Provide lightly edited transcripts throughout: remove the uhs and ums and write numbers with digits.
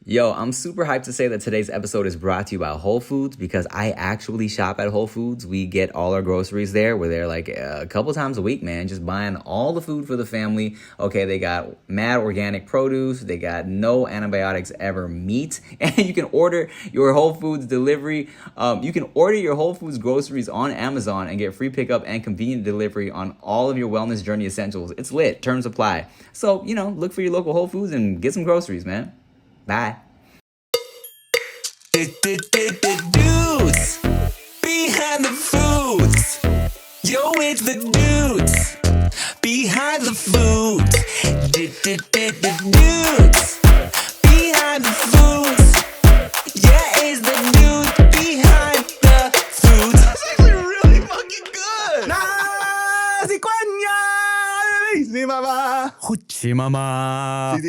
Yo, I'm super hyped to say that today's episode is brought to you by Whole Foods because I actually shop at Whole Foods. We get all our groceries there. We're there like a couple times a week, man, just buying all the food for the family. Okay, they got mad organic produce. They got no antibiotics ever meat. And you can order your Whole Foods delivery. You can order your Whole Foods groceries on Amazon and get free pickup and convenient delivery on all of your wellness journey essentials. It's lit. Terms apply. So, look for your local Whole Foods and get some groceries, man. Bye. Dudes behind the foods. Yo, it's the dudes behind the foods. Dudes behind the foods. Yeah, it's the dudes behind the foods. That's actually really fucking good. Nasi Quenya, si mama. Hoochie mama. From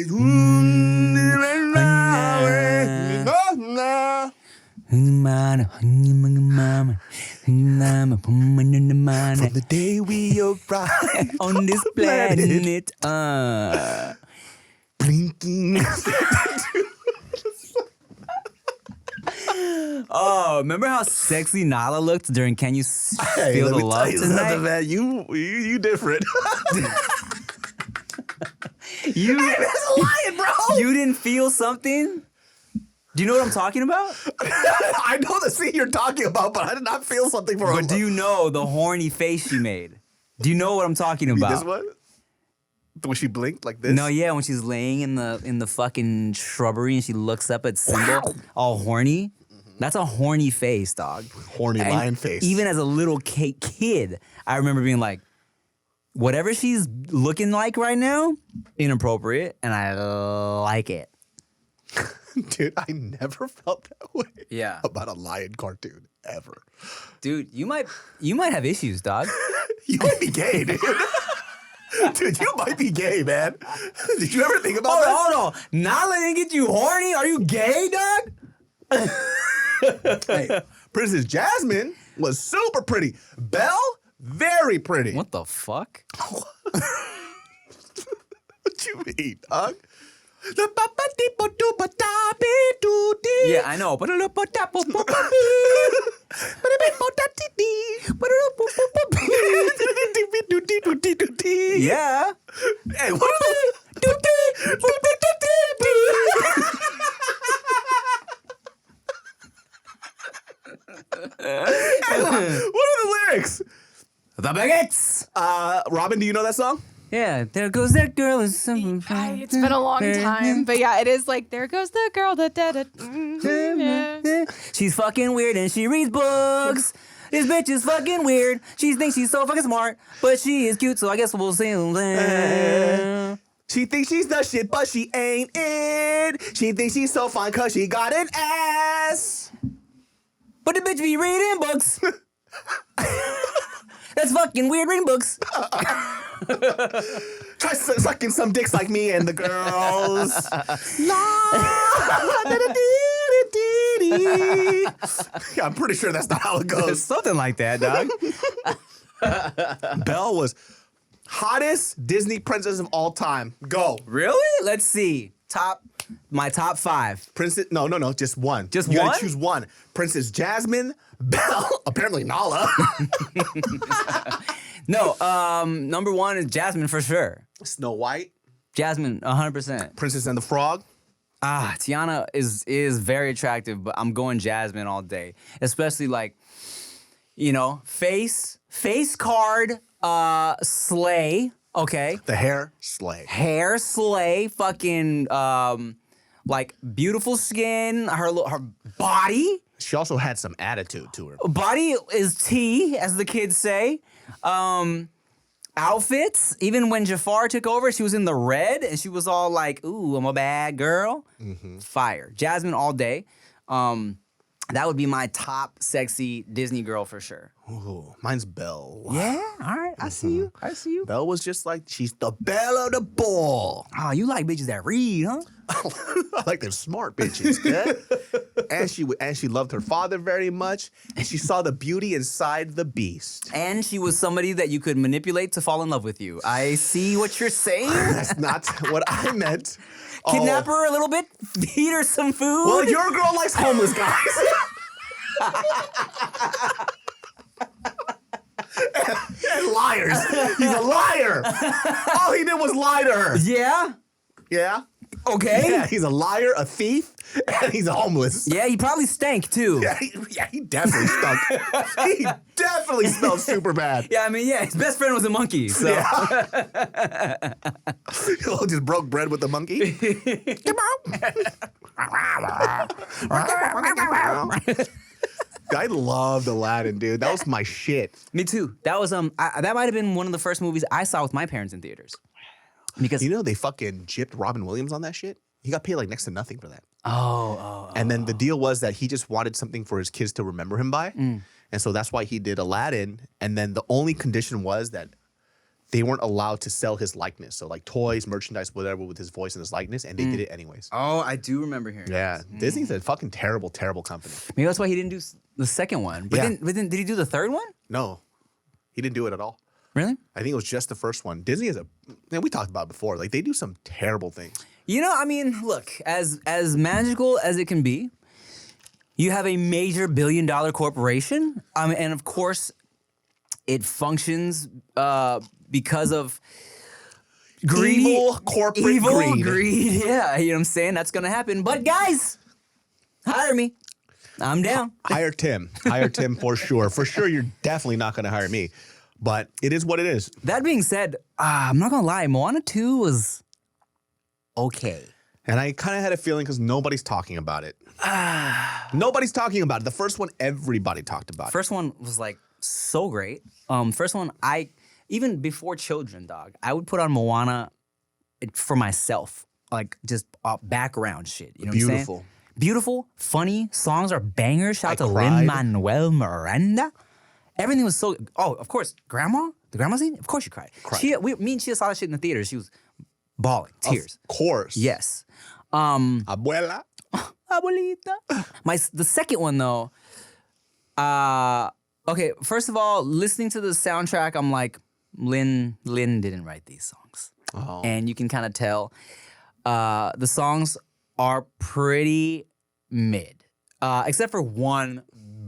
the day we arrived on this planet, blinking. Oh, remember how sexy Nala looked during Can You Feel the Love Tonight? Man, you different. You That's lying, bro. You didn't feel something? Do you know what I'm talking about? I know the scene you're talking about, but I did not feel something for But do you know the horny face she made? Do you know what I'm talking about? This one? When she blinked like this? No, yeah, when she's laying in the fucking shrubbery and she looks up at Simba, all horny. That's a horny face, dog. Horny And lion face. Even as a little kid, I remember being like, whatever she's looking like right now, inappropriate, and I like it. Dude, I never felt that way Yeah. about a lion cartoon, ever. Dude, you might have issues, dog. You might be gay, dude. Dude, you might be gay, man. Did you ever think about that? Hold on. Nala didn't get you horny? Are you gay, dog? Hey, Princess Jasmine was super pretty. Belle, very pretty. What the fuck? What you mean, dog? Yeah, I know. Yeah. Hey, what are they? What are the lyrics? The baguettes. Robyn, do you know that song? Yeah, there goes that girl. It's been a long time, but yeah, it is like, there goes the girl that did it. Yeah. She's fucking weird and she reads books. This bitch is fucking weird. She thinks she's so fucking smart, but she is cute, so I guess we'll see. She thinks she's the shit, but she ain't it. She thinks she's so fine cause she got an ass. But the bitch be reading books. That's fucking weird, reading books. Try sucking some dicks like me and the girls. Yeah, I'm pretty sure that's not how it goes. Something like that, dog. Belle was hottest Disney princess of all time. Go. Really? Let's see. My top 5. Princess, no, just one. Just you one? gotta choose one. Princess Jasmine, Belle, apparently Nala. No, number 1 is Jasmine for sure. Snow White, Jasmine, 100%. Princess and the Frog. Tiana is very attractive, but I'm going Jasmine all day. Especially like, face card, slay, okay? The hair, slay. Hair, slay, fucking, like beautiful skin, her body. She also had some attitude to her. Body is tea, as the kids say. Outfits, even when Jafar took over, she was in the red and she was all like, ooh, I'm a bad girl. Mm-hmm. Fire. Jasmine all day. That would be my top sexy Disney girl for sure. Ooh, mine's Belle. Yeah, all right. I see you. Belle was just like, she's the belle of the ball. Oh, you like bitches that read, huh? I like them smart bitches, good. and she loved her father very much, and she saw the beauty inside the beast. And she was somebody that you could manipulate to fall in love with you. I see what you're saying. That's not what I meant. Kidnap her a little bit, feed her some food. Well, your girl likes homeless guys. and liars. He's a liar. All he did was lie to her. Yeah? Yeah? Okay. Yeah, he's a liar, a thief, and he's homeless. Yeah, he probably stank too. Yeah, he definitely stunk. He definitely smelled super bad. Yeah, I mean, yeah, his best friend was a monkey. So. Yeah. He just broke bread with the monkey. I loved Aladdin, dude. That was my shit. Me too. That was that might have been one of the first movies I saw with my parents in theaters. Because You know they fucking gypped Robin Williams on that shit? He got paid like next to nothing for that. Oh. And then the deal was that he just wanted something for his kids to remember him by. And so that's why he did Aladdin. And then the only condition was that they weren't allowed to sell his likeness. So like toys, merchandise, whatever with his voice and his likeness. And they did it anyways. Oh, I do remember hearing Yeah. Disney's a fucking terrible, terrible company. Maybe that's why he didn't do the second one. But, Yeah. then did he do the third one? No, he didn't do it at all. Really? I think it was just the first one. Disney is we talked about it before. Like they do some terrible things. You know, I mean, look, as magical as it can be, you have a major billion-dollar corporation. And of course, it functions because of greedy, Evil corporate greed. Yeah, you know what I'm saying? That's going to happen. But guys, hire me. I'm down. Hire Tim for sure. For sure, you're definitely not going to hire me. But it is what it is. That being said, I'm not going to lie. Moana 2 was okay. And I kind of had a feeling because nobody's talking about it. Nobody's talking about it. The first one, everybody talked about it. First one was like so great. First one, even before children, dog, I would put on Moana for myself, like just background shit. You know what I'm saying? Beautiful. Beautiful, funny, songs are bangers. Shout out to cried. Lin-Manuel Miranda. Everything was so. Oh, of course, Grandma, the grandma scene. Of course, she cried. Me and Chia saw that shit in the theater. She was bawling, tears. Of course. Yes. Abuela. Abuelita. The second one though. Okay, first of all, listening to the soundtrack, I'm like, Lin didn't write these songs, and you can kind of tell. The songs are pretty mid, except for one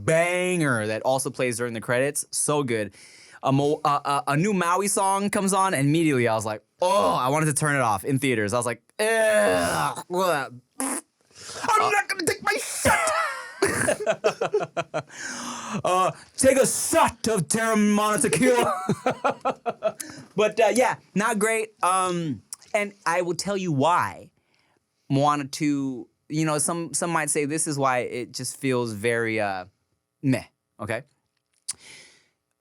banger that also plays during the credits. So good. A new Maui song comes on, and immediately I was like, oh, I wanted to turn it off in theaters. I was like, ugh. I'm not going to take my shot. Take a shot of Terramana tequila. But yeah, not great. And I will tell you why Moana 2, you know, some might say this is why it just feels very meh, okay?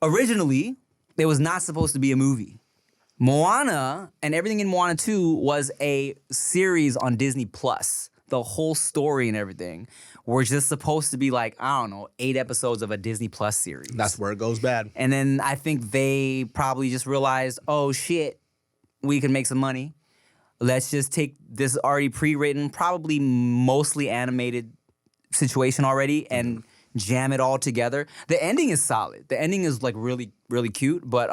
Originally, it was not supposed to be a movie. Moana and everything in Moana 2 was a series on Disney Plus. The whole story and everything were just supposed to be like, I don't know, 8 episodes of a Disney Plus series. That's where it goes bad. And then I think they probably just realized, oh shit, we can make some money. Let's just take this already pre-written, probably mostly animated situation already and jam it all together. The ending is solid. The ending is like really, really cute, but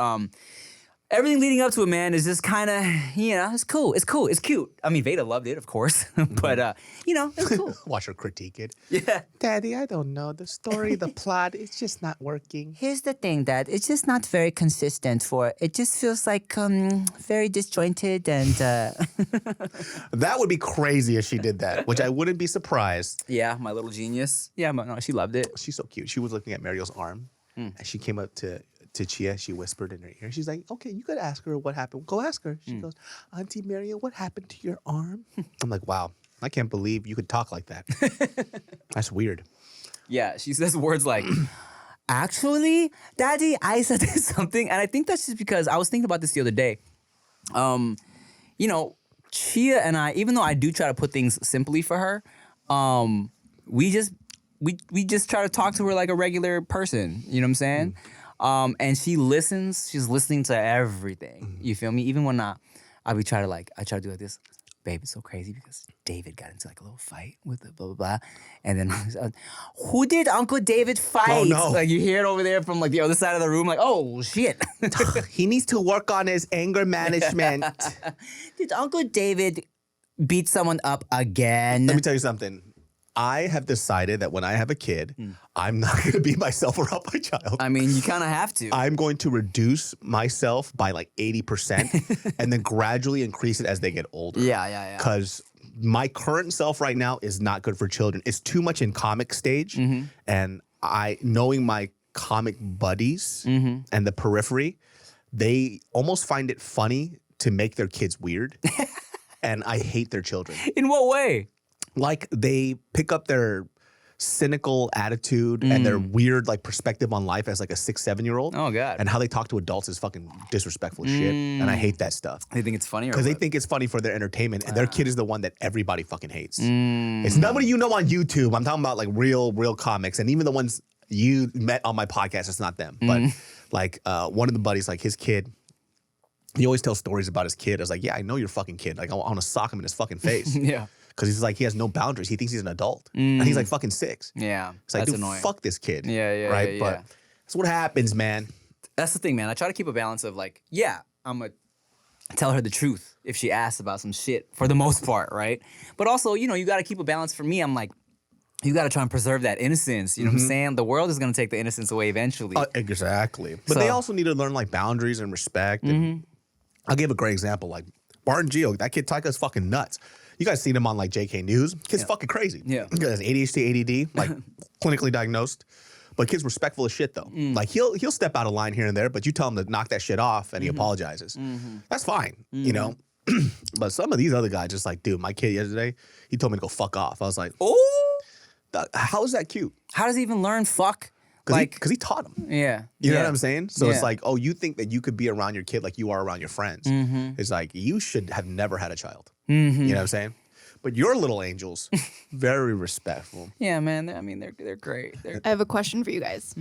everything leading up to it, man, is just kind of, you know, it's cool. It's cool. It's cute. I mean, Veda loved it, of course, but, you know, it's cool. Watch her critique it. Yeah. Daddy, I don't know. The story, the plot, it's just not working. Here's the thing, Dad. It's just not very consistent it just feels like very disjointed and... That would be crazy if she did that, which I wouldn't be surprised. Yeah, my little genius. Yeah, but no, she loved it. She's so cute. She was looking at Mariel's arm, and she came up to Chia. She whispered in her ear. She's like, okay, you could ask her what happened. Go ask her. She goes, Auntie Mariel, what happened to your arm? I'm like, wow, I can't believe you could talk like that. That's weird. Yeah, she says words like, actually, Daddy, I said something. And I think that's just because I was thinking about this the other day. You know, Chia and I, even though I do try to put things simply for her, we just try to talk to her like a regular person. You know what I'm saying? And she listens. She's listening to everything. You feel me? Even when I try to do like this. Babe, it's so crazy because David got into like a little fight with the blah, blah, blah. And then, who did Uncle David fight? Oh, no. Like you hear it over there from like the other side of the room, like, oh, shit. He needs to work on his anger management. Did Uncle David beat someone up again. Let me tell you something. I have decided that when I have a kid, I'm not going to beat myself or up my child. I mean, you kind of have to. I'm going to reduce myself by like 80% and then gradually increase it as they get older. Yeah. Because my current self right now is not good for children. It's too much in comic stage. And knowing my comic buddies and the periphery, they almost find it funny to make their kids weird. And I hate their children. In what way? Like they pick up their cynical attitude and their weird like perspective on life as like a 6-7-year-old. Oh God. And how they talk to adults is fucking disrespectful shit. And I hate that stuff. They think it's funny, Because they think it's funny for their entertainment, and their kid is the one that everybody fucking hates. It's nobody you know on YouTube. I'm talking about like real comics, and even the ones you met on my podcast. It's not them, but like one of the buddies, like his kid. He always tells stories about his kid. I was like, yeah, I know your fucking kid. Like I want to sock him in his fucking face. Yeah. Because he's like, he has no boundaries. He thinks he's an adult. And he's like fucking 6. Yeah. It's like, that's dude, annoying. fuck this kid. Yeah, Right? yeah. But that's what happens, man. That's the thing, man. I try to keep a balance of like, yeah, I'm going to tell her the truth if she asks about some shit for the most part, right? But also, you know, you got to keep a balance. For me, I'm like, you got to try and preserve that innocence. You know what I'm saying? The world is going to take the innocence away eventually. Exactly. But So- they also need to learn like boundaries and respect. And I'll give a great example. Like Barton Geo, that kid Tyka is fucking nuts. You guys seen him on like JK News. Kid's fucking crazy. Yeah. He has ADHD, ADD, like clinically diagnosed. But kid's respectful as shit though. Like he'll step out of line here and there, but you tell him to knock that shit off and he apologizes. That's fine, you know? But some of these other guys just like, dude, my kid yesterday, he told me to go fuck off. I was like, Oh, how is that cute? how does he even learn fuck? Because he taught him. Yeah. You know what I'm saying? So Yeah. it's like, oh, you think that you could be around your kid like you are around your friends. It's like, you should have never had a child. You know what I'm saying? But your little angels, very respectful. Yeah, man. They're great. I have a question for you guys.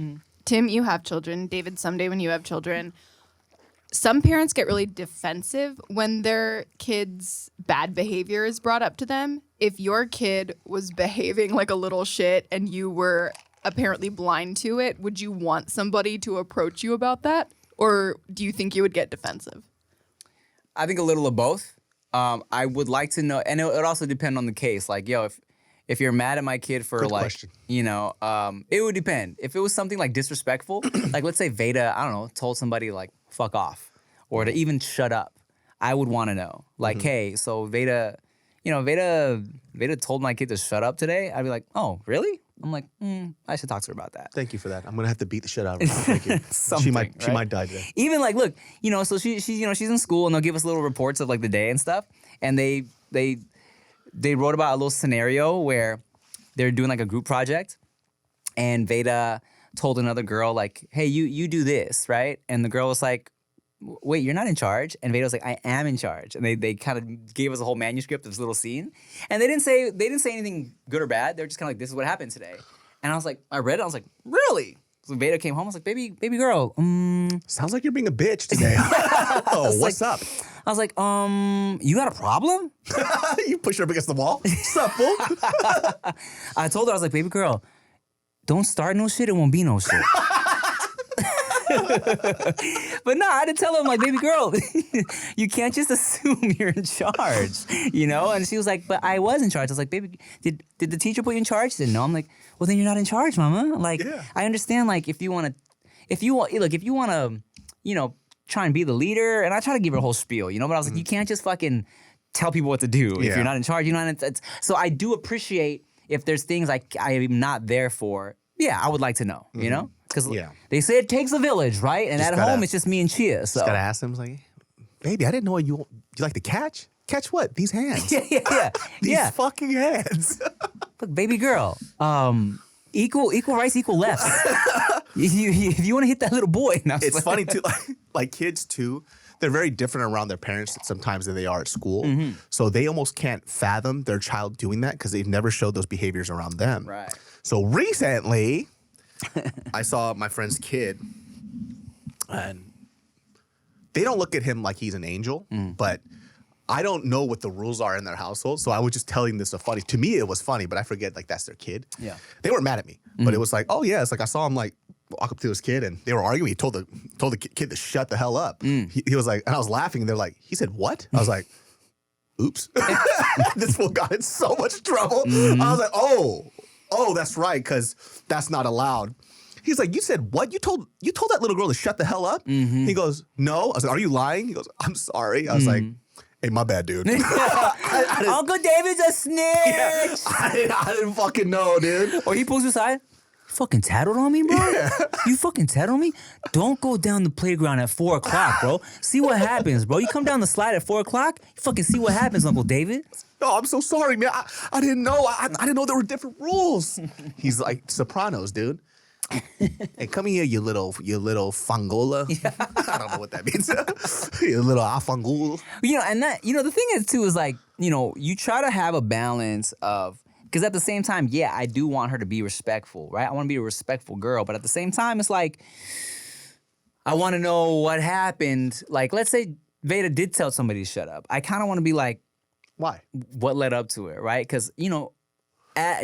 Tim, you have children. David, someday when you have children, some parents get really defensive when their kids' bad behavior is brought up to them. If your kid was behaving like a little shit and you were apparently blind to it, would you want somebody to approach you about that? Or do you think you would get defensive? I think a little of both. I would like to know, and it would also depend on the case. Like, yo, if you're mad at my kid for Good like, question. you know, it would depend. If it was something like disrespectful, like let's say Veda, I don't know, told somebody like fuck off, or to even shut up, I would want to know. Like, hey, so Veda, you know, Veda told my kid to shut up today. I'd be like, oh, really? I'm like, I should talk to her about that. Thank you for that. I'm gonna have to beat the shit out of her. Thank you. Something, she might right? die today. Even like, look, you know, so she's in school and they'll give us little reports of like the day and stuff. And they wrote about a little scenario where they're doing like a group project, and Veda told another girl like, hey, you do this, right? And the girl was like, wait, you're not in charge? And Veda was like, I am in charge. And they kind of gave us a whole manuscript of this little scene. And they didn't say anything good or bad. They're just kind of like, this is what happened today. And I was like, I read it. I was like, really? So Veda came home. I was like, baby girl, Sounds like you're being a bitch today. Oh, what's up? I was like, you got a problem? You push her up against the wall. What's up, fool? I told her, I was like, baby girl, don't start no shit, it won't be no shit. But no, I had to tell him, like, baby girl, you can't just assume you're in charge, you know? And she was like, but I was in charge. I was like, baby, did the teacher put you in charge? She said, no. I'm like, well, then you're not in charge, mama. Like, Yeah. I understand, like, if you want to, you know, try and be the leader, and I try to give her a whole spiel, you know? But I was like, you can't just fucking tell people what to do if Yeah. you're not in charge. You know, and so I do appreciate if there's things I am not there for. Yeah, I would like to know, you know? Because Yeah. they say it takes a village, right? And Just at gotta- home, it's just me and Chia. So Gotta ask him, like, baby, I didn't know you like to catch. Catch what? These hands. yeah. These fucking hands. Look, baby girl, equal rights, equal left. if you want to hit that little boy, no, It's funny too, like kids too. They're very different around their parents sometimes than they are at school. So they almost can't fathom their child doing that because they've never showed those behaviors around them. Right. So recently, I saw my friend's kid, and they don't look at him like he's an angel, but I don't know what the rules are in their household. So I was just telling this funny. To me, it was funny, but I forget like that's their kid. Yeah. They weren't mad at me, but it was like, oh yeah, it's like I saw him like walk up to his kid and they were arguing. He told the kid to shut the hell up. He was like, and I was laughing. And they're like, he said what? I was like, oops. This fool got in so much trouble. I was like, oh, that's right, because that's not allowed. He's like, you said what? You told that little girl to shut the hell up? He goes, no. I was like, are you lying? He goes, I'm sorry. I was like, hey, my bad, dude. Uncle David's a snitch. Yeah, I didn't fucking know, dude. Or he pulls you aside. You fucking tattled on me, bro? Yeah. You fucking tattled on me? Don't go down the playground at 4 o'clock, bro. See what happens, bro. You come down the slide at 4 o'clock, you fucking see what happens, Uncle David. No, I'm so sorry, man. I didn't know. I didn't know there were different rules. He's like Sopranos, dude. Hey, come here, you little fangola. Yeah. I don't know what that means. You little afangul. And that, the thing is too is like, you try to have a balance of, because at the same time, yeah, I do want her to be respectful, right? I want to be a respectful girl, but at the same time, it's like, I want to know what happened. Like, let's say Veda did tell somebody to shut up. I kind of want to be like, why? What led up to it, right? Because,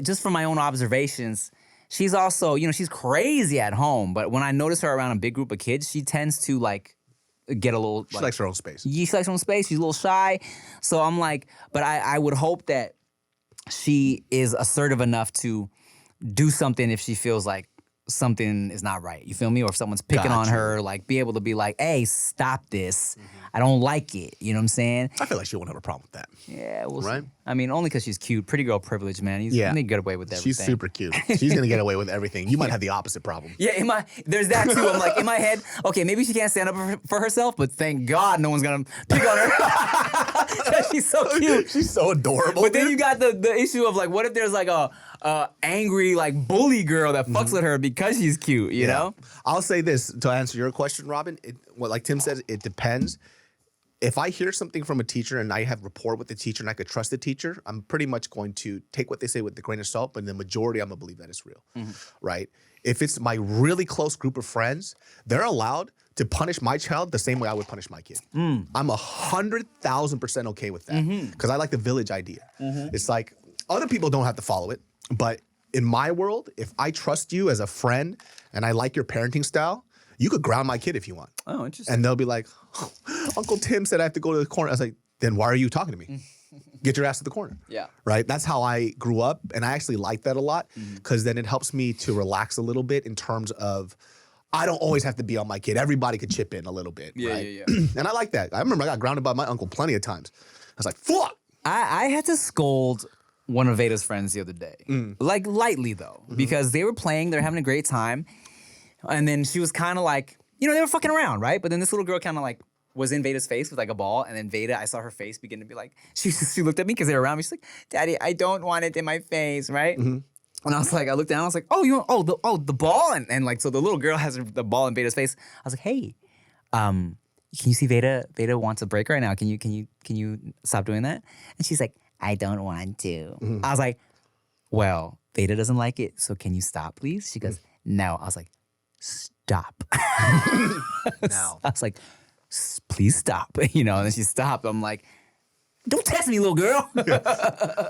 just from my own observations, she's also, she's crazy at home, but when I notice her around a big group of kids, she tends to like get a little. She likes her own space. She likes her own space. She's a little shy. So I'm like, but I would hope that she is assertive enough to do something if she feels like something is not right. You feel me? Or if someone's picking on her, like be able to be like, hey, stop this. I don't like it. You know what I'm saying? I feel like she won't have a problem with that. Yeah, we'll right? see. I mean, only because she's cute. Pretty girl privilege, man. They get away with everything. She's super cute. She's going to get away with everything. You might have the opposit problem. Yeah, there's that too. I'm like, in my head, okay, maybe she can't stand up for herself, but thank God no one's going to pick on her. She's so cute. She's so adorable. But then you got the issue of like, what if there's like a angry like bully girl that fucks with her because she's cute, you know? I'll say this to answer your question, Robyn. Like Tim said, it depends. If I hear something from a teacher and I have rapport with the teacher and I could trust the teacher, I'm pretty much going to take what they say with a grain of salt, but in the majority, I'm going to believe that it's real, right? If it's my really close group of friends, they're allowed to punish my child the same way I would punish my kid. I'm 100,000% okay with that because I like the village idea. It's like other people don't have to follow it, but in my world, if I trust you as a friend and I like your parenting style, you could ground my kid if you want. Oh, interesting. And they'll be like, oh, Uncle Tim said I have to go to the corner. I was like, then why are you talking to me? Get your ass to the corner. Yeah. Right? That's how I grew up. And I actually like that a lot because then it helps me to relax a little bit in terms of I don't always have to be on my kid. Everybody could chip in a little bit. Yeah, right? yeah. And I like that. I remember I got grounded by my uncle plenty of times. I was like, fuck. I had to scold one of Veda's friends the other day. Like lightly though, because they were playing, they're having a great time. And then she was kind of like, they were fucking around, right? But then this little girl kind of like was in Veda's face with like a ball. And then Veda, I saw her face begin to be like, she looked at me because they were around me. She's like, Daddy, I don't want it in my face, right? And I was like, I looked down, I was like, the ball? And like, so the little girl has the ball in Veda's face. I was like, hey, can you see Veda? Veda wants a break right now. Can you stop doing that? And she's like, I don't want to. I was like, well, Veda doesn't like it, so can you stop, please? She goes, no. I was like, stop. Now. I was like, please stop. And then she stopped. I'm like, don't test me, little girl.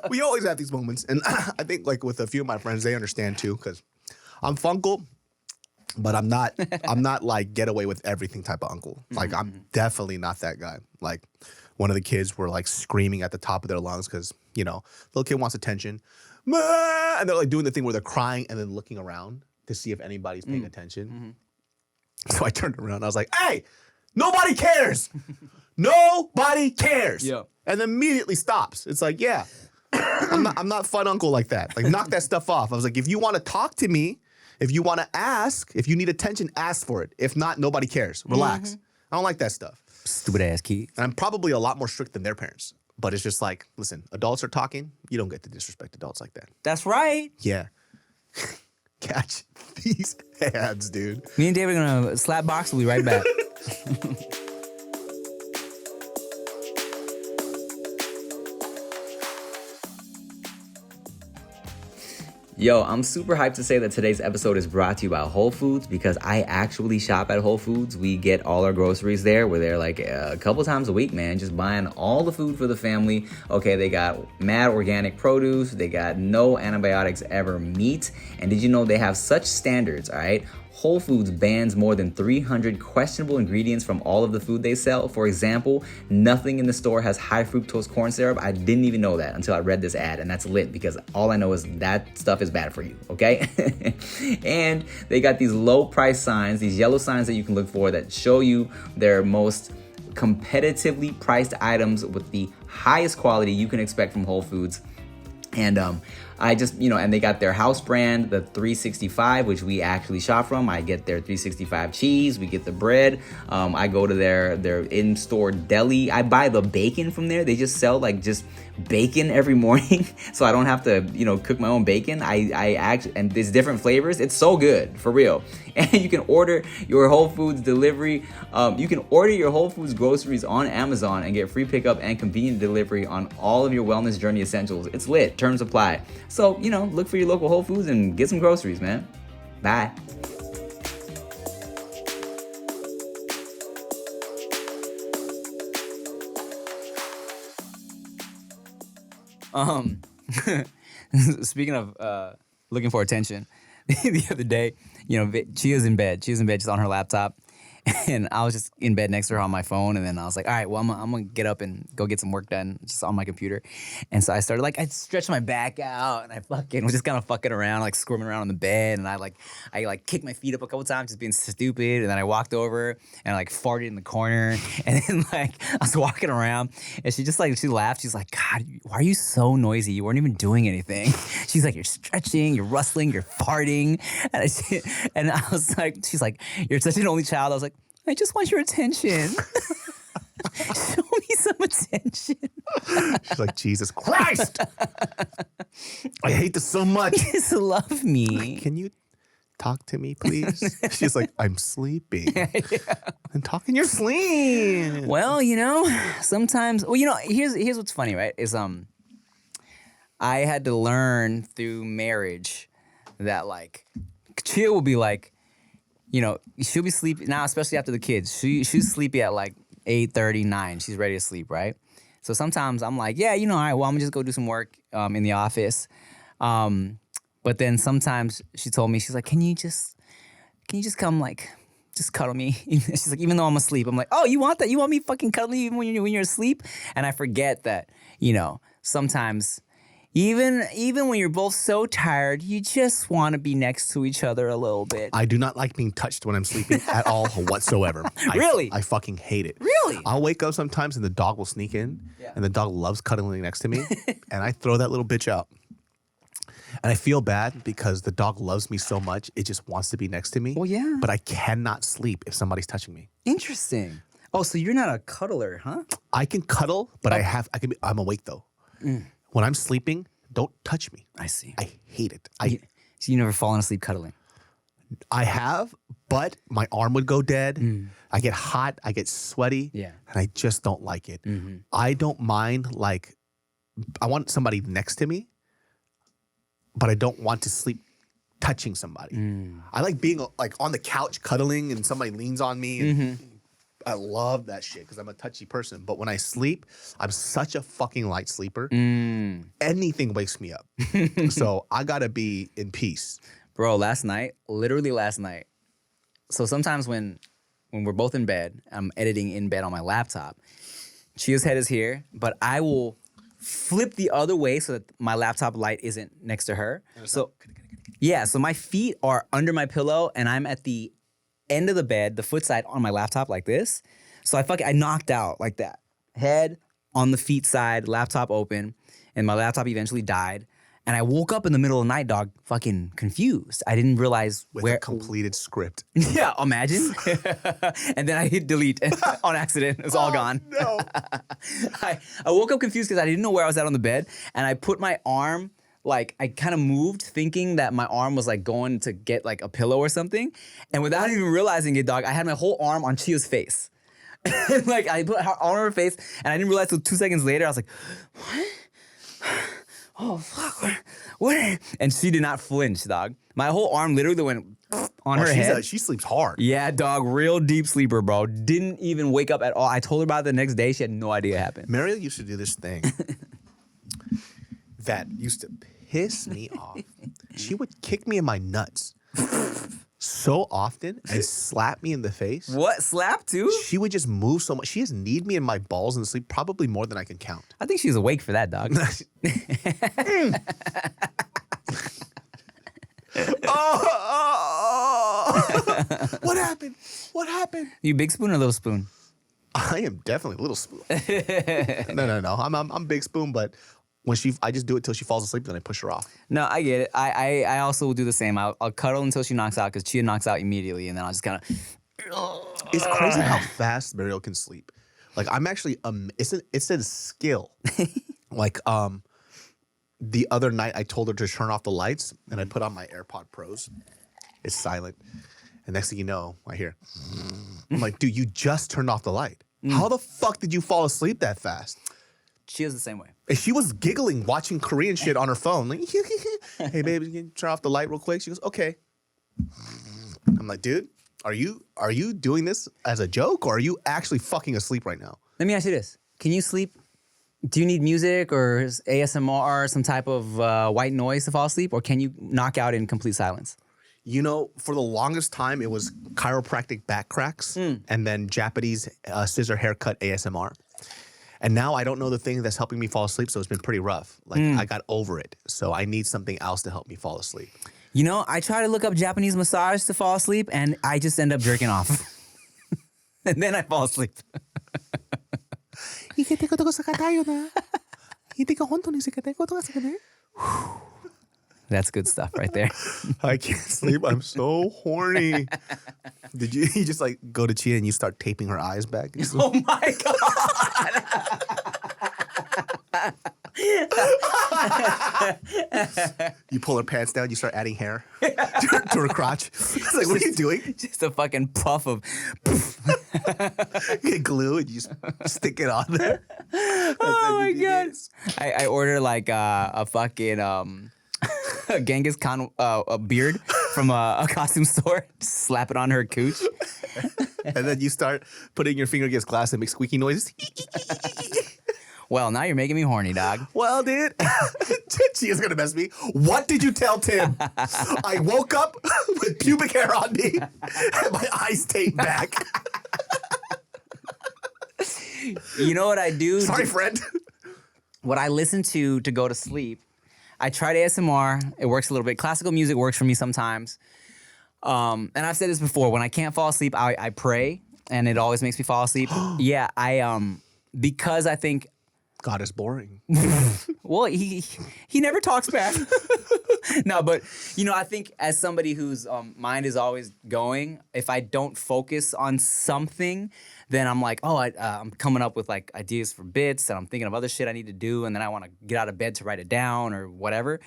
We always have these moments. And I think like with a few of my friends, they understand too because I'm funkle, but I'm not like get away with everything type of uncle. Like I'm definitely not that guy. Like one of the kids were like screaming at the top of their lungs because, little kid wants attention. And they're like doing the thing where they're crying and then looking around to see if anybody's paying attention. So I turned around. I was like, hey, nobody cares. Nobody cares. Yeah. And immediately stops. It's like, yeah, I'm not fun uncle like that. Like knock that stuff off. I was like, if you want to talk to me, if you want to ask, if you need attention, ask for it. If not, nobody cares. Relax. I don't like that stuff. Stupid ass kids. And I'm probably a lot more strict than their parents. But it's just like, listen, adults are talking. You don't get to disrespect adults like that. That's right. Yeah. Catch these hands, dude. Me and David are gonna slap box. We'll be right back. Yo, I'm super hyped to say that today's episode is brought to you by Whole Foods because I actually shop at Whole Foods. We get all our groceries there. We're there like a couple times a week, man, just buying all the food for the family. Okay, they got mad organic produce. They got no antibiotics ever meat. And did you know they have such standards, all right? Whole Foods bans more than 300 questionable ingredients from all of the food they sell. For example, nothing in the store has high fructose corn syrup. I didn't even know that until I read this ad, and that's lit because all I know is that stuff is bad for you, okay? And they got these low price signs, these yellow signs that you can look for that show you their most competitively priced items with the highest quality you can expect from Whole Foods. And I just, and they got their house brand, the 365, which we actually shop from. I get their 365 cheese. We get the bread. I go to their in-store deli. I buy the bacon from there. They just sell just bacon every morning, so I don't have to, cook my own bacon. I actually, and there's different flavors. It's so good, for real. And you can order your Whole Foods delivery. You can order your Whole Foods groceries on Amazon and get free pickup and convenient delivery on all of your wellness journey essentials. It's lit. Terms apply. So, look for your local Whole Foods and get some groceries, man. Bye. Speaking of looking for attention, the other day, Chia's in bed. She's on her laptop. And I was just in bed next to her on my phone, and then I was like, all right, well, I'm gonna get up and go get some work done just on my computer. And so I started I stretched my back out, and I fucking was just kind of fucking around, squirming around on the bed, and I kicked my feet up a couple times, just being stupid. And then I walked over and I farted in the corner, and then I was walking around, and she just she laughed. She's like, God, why are you so noisy? You weren't even doing anything. She's like, you're stretching, you're rustling, you're farting, and I was like, she's like, you're such an only child. I was like, I just want your attention. Show me some attention. She's like, Jesus Christ. I hate this so much. Just love me. Can you talk to me, please? She's like, I'm sleeping. Yeah. And talk in your sleep. Well, sometimes, here's what's funny, right? Is I had to learn through marriage that Chia will be she'll be sleepy now, especially after the kids. She's sleepy at 8:30, 9. She's ready to sleep, right? So sometimes I'm like, yeah, all right, well, I'm gonna just go do some work in the office. But then sometimes she told me, she's like, can you just come just cuddle me? She's like, even though I'm asleep, I'm like, oh, you want that? You want me fucking cuddling even when you're asleep? And I forget that, sometimes even when you're both so tired, you just want to be next to each other a little bit. I do not like being touched when I'm sleeping at all whatsoever. Really? I fucking hate it. Really? I'll wake up sometimes and the dog will sneak in, and the dog loves cuddling next to me, and I throw that little bitch out. And I feel bad because the dog loves me so much, it just wants to be next to me. Well, yeah. But I cannot sleep if somebody's touching me. Interesting. Oh, so you're not a cuddler, huh? I can cuddle, but I'm awake though. When I'm sleeping, don't touch me. I see. I hate it. So you never fallen asleep cuddling? I have, but my arm would go dead. I get hot. I get sweaty. Yeah. And I just don't like it. I don't mind, I want somebody next to me, but I don't want to sleep touching somebody. I like being on the couch cuddling and somebody leans on me. And I love that shit because I'm a touchy person. But when I sleep, I'm such a fucking light sleeper. Anything wakes me up. So I gotta be in peace. Bro, literally last night. So sometimes when we're both in bed, I'm editing in bed on my laptop. Chia's head is here, but I will flip the other way so that my laptop light isn't next to her. So my feet are under my pillow and I'm at the end of the bed, the foot side on my laptop like this. So I knocked out like that. Head on the feet side, laptop open, and my laptop eventually died. And I woke up in the middle of the night, dog, fucking confused. I didn't realize With where... a completed script. Yeah, imagine. And then I hit delete on accident. It's all gone. No. I woke up confused because I didn't know where I was at on the bed. And I put my arm, I kind of moved thinking that my arm was going to get a pillow or something. And without even realizing it, dog, I had my whole arm on Chia's face. I put her arm on her face and I didn't realize until 2 seconds later, I was like, what? Oh, fuck, what? And she did not flinch, dog. My whole arm literally went on her head. She sleeps hard. Yeah, dog, real deep sleeper, bro. Didn't even wake up at all. I told her about it the next day. She had no idea it happened. Mariel used to do this thing that used to piss me off. She would kick me in my nuts so often and slap me in the face. What? Slap too? She would just move so much. She has kneed me in my balls in sleep probably more than I can count. I think she's awake for that, dog. What happened? What happened? You big spoon or little spoon? I am definitely a little spoon. No. I'm big spoon, but when I just do it till she falls asleep, then I push her off. No, I get it. I also will do the same. I'll cuddle until she knocks out because Chia knocks out immediately, and then I'll just kind of. It's crazy how fast Mariel can sleep. Like I'm actually it's a skill. Like the other night I told her to turn off the lights and I put on my AirPod Pros. It's silent. And next thing you know, I hear. I'm like, dude, you just turned off the light. How the fuck did you fall asleep that fast? Chia's the same way. And she was giggling, watching Korean shit on her phone. Like, hey, baby, can you turn off the light real quick? She goes, okay. I'm like, dude, are you doing this as a joke or are you actually fucking asleep right now? Let me ask you this. Can you sleep? Do you need music or ASMR, some type of white noise to fall asleep? Or can you knock out in complete silence? You know, for the longest time, it was chiropractic back cracks and then Japanese scissor haircut ASMR. And now I don't know the thing that's helping me fall asleep, so it's been pretty rough. Like, I got over it. So I need something else to help me fall asleep. You know, I try to look up Japanese massage to fall asleep, and I just end up jerking off. And then I fall asleep. That's good stuff right there. I can't sleep. I'm so horny. Did you just like go to Chia and you start taping her eyes back? Oh my God. You pull her pants down, you start adding hair to her crotch. It's like, what are you doing? Just a fucking puff of. You get glue and you just stick it on there. Oh my God. I order like a fucking a Genghis Khan a beard from a costume store. Just slap it on her cooch. And then you start putting your finger against glass and make squeaky noises. Well, now you're making me horny, dog. Well, dude, Chia's gonna mess me. What did you tell Tim? I woke up with pubic hair on me and my eyes taped back. You know what I do? Sorry, friend. What I listen to go to sleep, I tried ASMR. It works a little bit. Classical music works for me sometimes. And I've said this before. When I can't fall asleep, I pray, and it always makes me fall asleep. Yeah, because I think. God is boring. Well, he never talks back. No, but I think as somebody whose mind is always going, if I don't focus on something, then I'm like, I'm coming up with like ideas for bits, and I'm thinking of other shit I need to do, and then I want to get out of bed to write it down or whatever.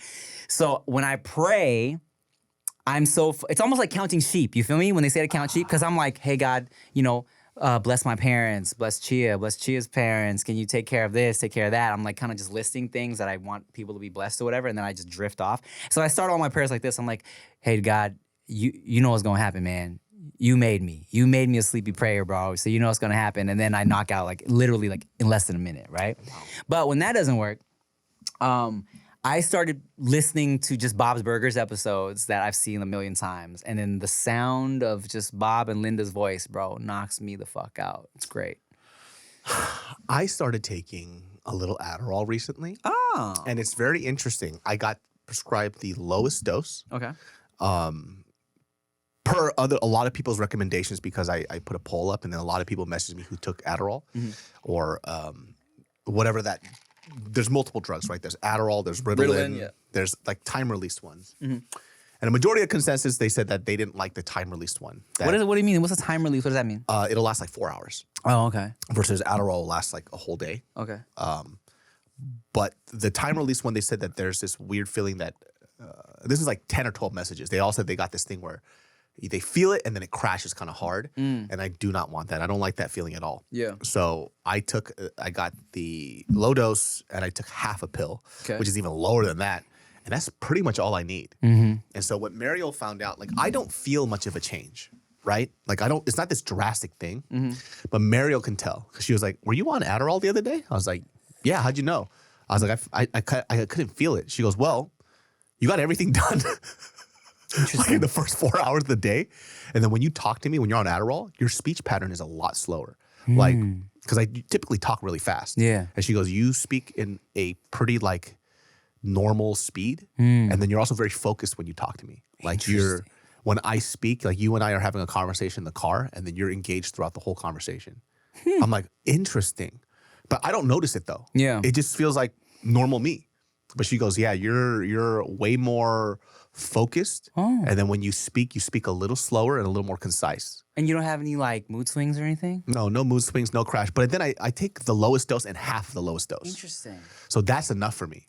So when I pray, it's almost like counting sheep. You feel me? When they say to count sheep, because I'm like, hey God, bless my parents, bless Chia's parents. Can you take care of this, take care of that? I'm like kind of just listing things that I want people to be blessed or whatever, and then I just drift off. So I start all my prayers like this. I'm like, hey, God, you know what's going to happen, man. You made me. You made me a sleepy prayer, bro. So you know what's going to happen. And then I knock out like literally like in less than a minute, right? Wow. But when that doesn't work, I started listening to just Bob's Burgers episodes that I've seen a million times. And then the sound of just Bob and Linda's voice, bro, knocks me the fuck out. It's great. I started taking a little Adderall recently. Oh. And it's very interesting. I got prescribed the lowest dose. Okay. Per a lot of people's recommendations, because I put a poll up and then a lot of people messaged me who took Adderall or whatever that. There's multiple drugs, right? There's Adderall, there's Ritalin, there's like time-released ones. And a majority of consensus, they said that they didn't like the time-released one. What do you mean? What's the time release? What does that mean? It'll last like 4 hours. Oh, okay. Versus Adderall will last like a whole day. Okay. But the time-released one, they said that there's this weird feeling that, this is like 10 or 12 messages. They all said they got this thing where they feel it and then it crashes kind of hard. And I do not want that. I don't like that feeling at all. Yeah. So I got the low dose and I took half a pill, which is even lower than that. And that's pretty much all I need. And so what Mariel found out, like I don't feel much of a change, right? Like it's not this drastic thing, but Mariel can tell. Because she was like, were you on Adderall the other day? I was like, yeah, how'd you know? I was like, I couldn't feel it. She goes, well, you got everything done. like the first 4 hours of the day. And then when you talk to me, when you're on Adderall, your speech pattern is a lot slower. Like, because I typically talk really fast. Yeah. And she goes, you speak in a pretty like normal speed. And then you're also very focused when you talk to me. Like when I speak, like you and I are having a conversation in the car and then you're engaged throughout the whole conversation. I'm like, interesting. But I don't notice it though. Yeah. It just feels like normal me. But she goes, yeah, you're way more focused. And then when you speak a little slower and a little more concise. And you don't have any like mood swings or anything? No mood swings, no crash. But then I take the lowest dose and half of the lowest dose. Interesting. So that's enough for me.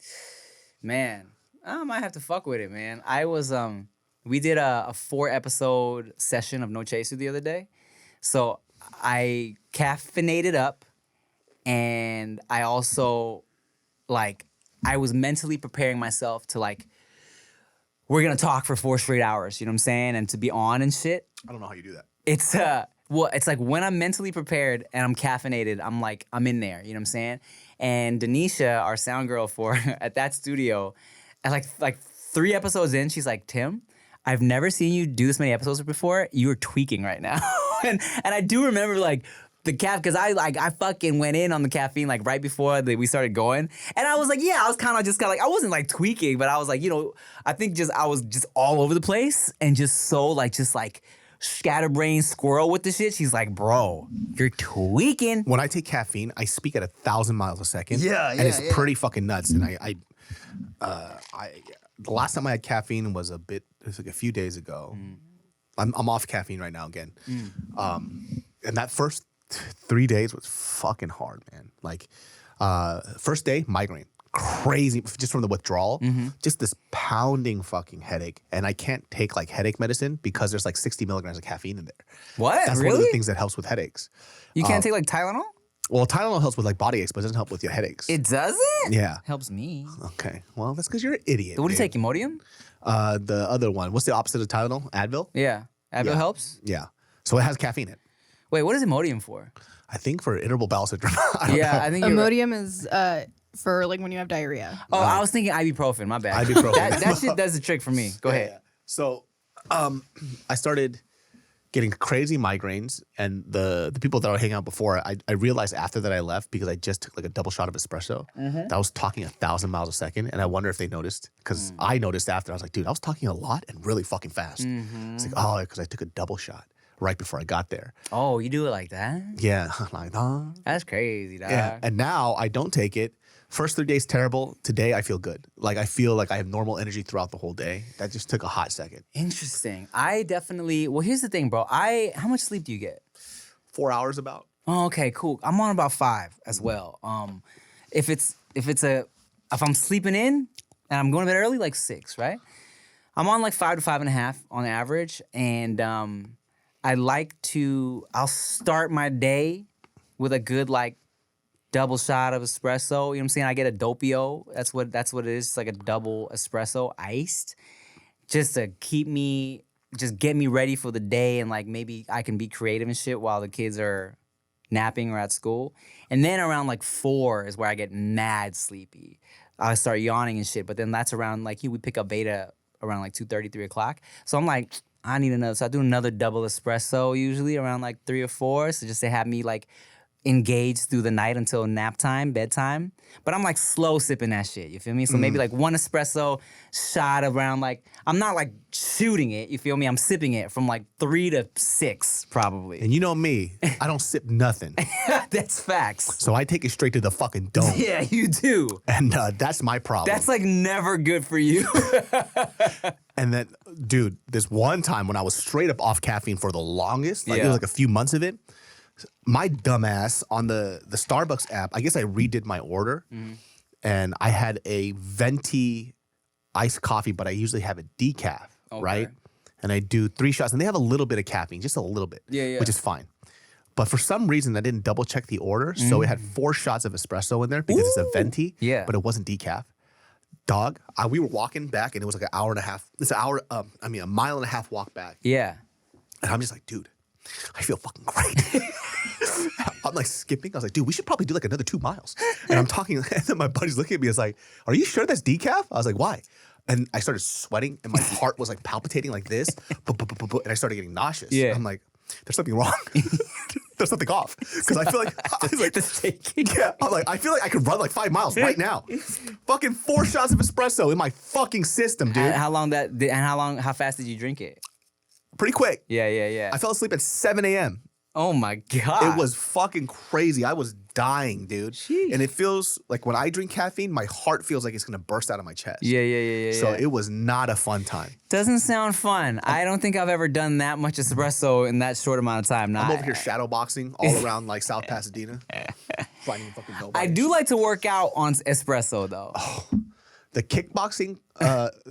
Man, I might have to fuck with it, man. I was, we did a 4-episode session of No Chaser the other day. So I caffeinated up and I also, like, I was mentally preparing myself to, like, we're going to talk for 4 straight hours, you know what I'm saying? And to be on and shit. I don't know how you do that. It's, well, it's like when I'm mentally prepared and I'm caffeinated, I'm like, I'm in there, you know what I'm saying? And Denisha, our sound girl for at that studio, at like 3 episodes in, she's like, Tim, I've never seen you do this many episodes before. You're tweaking right now. and I do remember like the because I fucking went in on the caffeine like right before we started going. And I was like, yeah, I was kind of like, I wasn't like tweaking, but I was like, you know, I think I was just all over the place and just scatterbrain squirrel with the shit. She's like, bro, you're tweaking. When I take caffeine, I speak at 1,000 miles a second. And it's pretty fucking nuts. And the last time I had caffeine was it was like a few days ago. I'm off caffeine right now again. And that first 3 days was fucking hard, man. Like, first day, migraine. Crazy, just from the withdrawal, just this pounding fucking headache. And I can't take like headache medicine because there's like 60 milligrams of caffeine in there. What? That's really? one of the things that helps with headaches. You can't take like Tylenol? Well, Tylenol helps with like body aches, but it doesn't help with your headaches. It doesn't? Yeah. Helps me. Okay. Well, that's because you're an idiot. So what do you take, Imodium? The other one. What's the opposite of Tylenol? Advil? Yeah. Advil helps? Yeah. So it has caffeine in it. Wait, what is Imodium for? I think for irritable bowel syndrome. I don't know. I think you're right. Imodium is for like when you have diarrhea. Oh, I was thinking ibuprofen. My bad. Ibuprofen. that shit does the trick for me. Go ahead. Yeah. So I started getting crazy migraines, and the people that I was hanging out before, I realized after that I left because I just took like a double shot of espresso that I was talking 1,000 miles a second, and I wonder if they noticed because I noticed after. I was like, dude, I was talking a lot and really fucking fast. It's like, oh, because I took a double shot right before I got there. Oh, you do it like that? Yeah, like, That's crazy, dog. yeah. And now I don't take it. First 3 days terrible. Today I feel good. Like I feel like I have normal energy throughout the whole day. That just took a hot second. Interesting. I definitely. Well, here's the thing, bro. How much sleep do you get? 4 hours about. Oh, okay, cool. I'm on about 5 as well. If I'm sleeping in and I'm going to bed early, like 6, right? I'm on like 5 to 5.5 on average, and I'll start my day with a good like double shot of espresso. You know what I'm saying? I get a doppio. That's what it is. It's like a double espresso iced, just to get me ready for the day, and like maybe I can be creative and shit while the kids are napping or at school. And then around like 4 is where I get mad sleepy. I start yawning and shit. But then that's around like we pick up beta around like 2:30, 3 o'clock. So I'm like, I need another. So I do another double espresso usually around like 3 or 4. So just to have me like engaged through the night until nap time, bedtime. But I'm like slow sipping that shit, you feel me? So maybe like 1 espresso shot around like, I'm not like shooting it, you feel me? I'm sipping it from like 3 to 6 probably. And you know me, I don't sip nothing. That's facts. So I take it straight to the fucking dome. Yeah, you do. And that's my problem. That's like never good for you. And then, dude, this one time when I was straight up off caffeine for the longest, like it Yeah. was like a few months of it, my dumbass on the Starbucks app, I guess I redid my order, and I had a venti iced coffee, but I usually have a decaf, right? And I do 3 shots, and they have a little bit of caffeine, just a little bit, which is fine. But for some reason, I didn't double check the order, so it had 4 shots of espresso in there because it's a venti, but it wasn't decaf. Dog, we were walking back, and it was like an hour and a half. It's a mile and a half walk back. Yeah. And I'm just like, dude, I feel fucking great. I'm like skipping. I was like, dude, we should probably do like another 2 miles. And I'm talking, and then my buddy's looking at me. I was like, are you sure that's decaf? I was like, why? and I started sweating, and my heart was like palpitating like this, and I started getting nauseous. Yeah. I'm like, there's something wrong. There's something off because I feel like I'm like I feel like I could run like 5 miles right now. Fucking 4 shots of espresso in my fucking system, dude. And how fast did you drink it? Pretty quick. Yeah. I fell asleep at 7 a.m. Oh my God. It was fucking crazy. I was dying, dude. Sheesh. And it feels like when I drink caffeine, my heart feels like it's gonna burst out of my chest. Yeah. So it was not a fun time. Doesn't sound fun. I don't think I've ever done that much espresso in that short amount of time. I'm over here shadow boxing all around like South Pasadena. Finding fucking nobody. I do like to work out on espresso though. The kickboxing